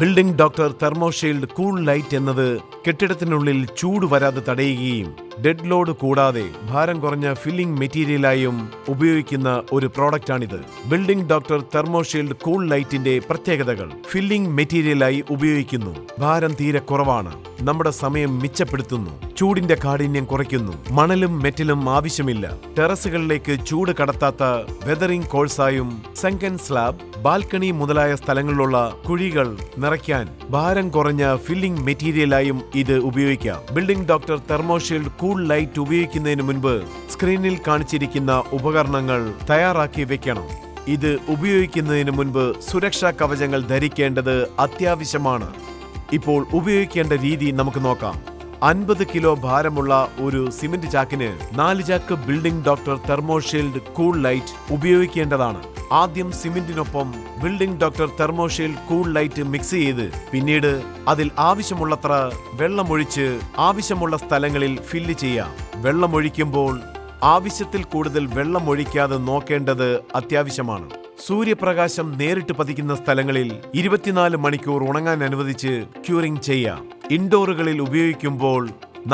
Building doctor thermoshield cool light എന്നത് കെട്ടിടത്തിനുള്ളിൽ ചൂട് വരാതെ തടയുകയും ഡെഡ് ലോഡ് കൂടാതെ ഭാരം കുറഞ്ഞ ഫില്ലിംഗ് മെറ്റീരിയലായും ഉപയോഗിക്കുന്ന ഒരു പ്രോഡക്റ്റാണിത്. ബിൽഡിംഗ് ഡോക്ടർ തെർമോഷീൽഡ് കൂൾ ലൈറ്റിന്റെ പ്രത്യേകതകൾ: ഫില്ലിംഗ് മെറ്റീരിയലായി ഉപയോഗിക്കുന്നു, ഭാരം തീരെ കുറവാണ്, നമ്മുടെ സമയം മിച്ചപ്പെടുത്തുന്നു, ചൂടിന്റെ കാഠിന്യം കുറയ്ക്കുന്നു, മണലും മെറ്റലും ആവശ്യമില്ല, ടെറസുകളിലേക്ക് ചൂട് കടത്താത്ത വെതറിംഗ് കോഴ്സായും സങ്കൻ സ്ലാബ്, ബാൽക്കണി മുതലായ സ്ഥലങ്ങളിലുള്ള കുഴികൾ നിറയ്ക്കാൻ ഭാരം കുറഞ്ഞ ഫില്ലിംഗ് മെറ്റീരിയലായും ഇത് ഉപയോഗിക്കാം. Building doctor thermoshield cool light ഉപയോഗിക്കുന്നതിന് മുൻപ് സ്ക്രീനിൽ കാണിച്ചിരിക്കുന്ന ഉപകരണങ്ങൾ തയ്യാറാക്കി വെക്കണം. ഇത് ഉപയോഗിക്കുന്നതിന് മുൻപ് സുരക്ഷാ കവചങ്ങൾ ധരിക്കേണ്ടത് അത്യാവശ്യമാണ്. ഇപ്പോൾ ഉപയോഗിക്കേണ്ട രീതി നമുക്ക് നോക്കാം. 50 കിലോ ഭാരമുള്ള ഒരു സിമന്റ് ചാക്കിന് 4 ചാക്ക് building doctor thermoshield cool light ഉപയോഗിക്കേണ്ടതാണ്. ആദ്യം സിമന്റിനൊപ്പം building doctor thermoshield cool light mix ചെയ്ത് പിന്നീട് അതിൽ ആവശ്യമുള്ളത്ര വെള്ളമൊഴിച്ച് ആവശ്യമുള്ള സ്ഥലങ്ങളിൽ ഫില്ല് ചെയ്യാം. വെള്ളമൊഴിക്കുമ്പോൾ ആവശ്യത്തിൽ കൂടുതൽ വെള്ളമൊഴിക്കാതെ നോക്കേണ്ടത് അത്യാവശ്യമാണ്. സൂര്യപ്രകാശം നേരിട്ട് പതിക്കുന്ന സ്ഥലങ്ങളിൽ 24 മണിക്കൂർ ഉണങ്ങാൻ അനുവദിച്ച് ക്യൂറിംഗ് ചെയ്യാം. ഇൻഡോറുകളിൽ ഉപയോഗിക്കുമ്പോൾ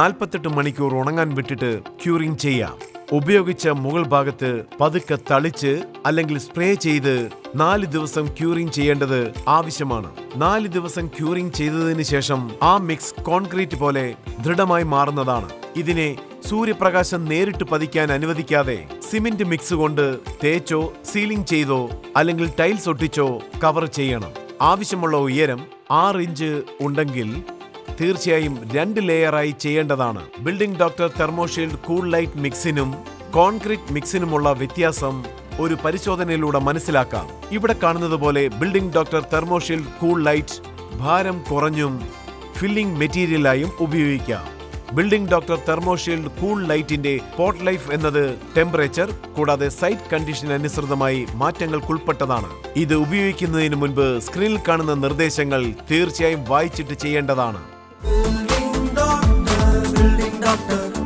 48 മണിക്കൂർ ഉണങ്ങാൻ വിട്ടിട്ട് ക്യൂറിംഗ് ചെയ്യാം. ഉപയോഗിച്ച മുകൾ ഭാഗത്ത് പതുക്കെ തളിച്ച് അല്ലെങ്കിൽ സ്പ്രേ ചെയ്ത് 4 ദിവസം ക്യൂറിംഗ് ചെയ്യേണ്ടത് ആവശ്യമാണ്. 4 ദിവസം ക്യൂറിംഗ് ചെയ്തതിന് ശേഷം ആ മിക്സ് കോൺക്രീറ്റ് പോലെ ദൃഢമായി മാറുന്നതാണ്. ഇതിനെ സൂര്യപ്രകാശം നേരിട്ട് പതിക്കാൻ അനുവദിക്കാതെ സിമന്റ് മിക്സ് കൊണ്ട് തേച്ചോ സീലിംഗ് ചെയ്തോ അല്ലെങ്കിൽ ടൈൽസ് ഒട്ടിച്ചോ കവർ ചെയ്യണം. ആവശ്യമുള്ള ഉയരം 6 ഇഞ്ച് ഉണ്ടെങ്കിൽ തീർച്ചയായും 2 ലെയറായി ചെയ്യേണ്ടതാണ്. Building doctor thermoshield cool light മിക്സിനും കോൺക്രീറ്റ് മിക്സിനുമുള്ള വ്യത്യാസം ഒരു പരിശോധനയിലൂടെ മനസ്സിലാക്കാം. ഇവിടെ കാണുന്നത് പോലെ building doctor thermoshield cool light ഭാരം കുറഞ്ഞും ഫില്ലിംഗ് മെറ്റീരിയലായും ഉപയോഗിക്കാം. ബിൽഡിംഗ് ഡോക്ടർ തെർമോഷീൽഡ് കൂൾ ലൈറ്റിന്റെ പോട്ട് ലൈഫ് എന്നത് ടെമ്പറേച്ചർ കൂടാതെ സൈറ്റ് കണ്ടീഷൻ അനുസൃതമായി മാറ്റങ്ങൾക്കുൾപ്പെട്ടതാണ്. ഇത് ഉപയോഗിക്കുന്നതിന് മുൻപ് സ്ക്രീനിൽ കാണുന്ന നിർദ്ദേശങ്ങൾ തീർച്ചയായും വായിച്ചിട്ട് ചെയ്യേണ്ടതാണ്. Building doctor.